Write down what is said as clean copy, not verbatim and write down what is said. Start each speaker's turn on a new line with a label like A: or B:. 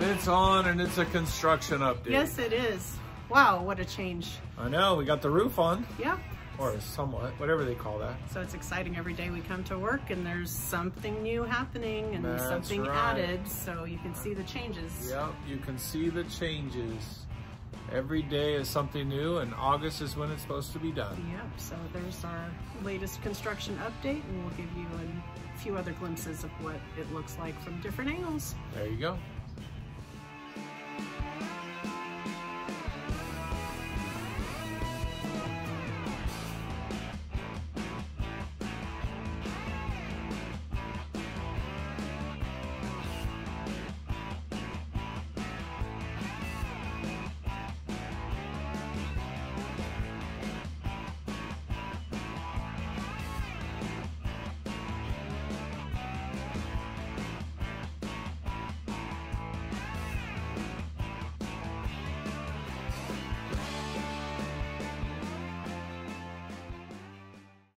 A: It's on, and it's a construction update.
B: Yes, it is. Wow, what a change.
A: I know, we got the roof on.
B: Yep.
A: Or somewhat, whatever they call that.
B: So it's exciting every day we come to work and there's something new happening and
A: That's
B: something
A: right.
B: added, so you can see the changes.
A: Yep, you can see the changes. Every day is something new, and August is when it's supposed to be done.
B: Yep, so there's our latest construction update, and we'll give you a few other glimpses of what it looks like from different angles.
A: There you go.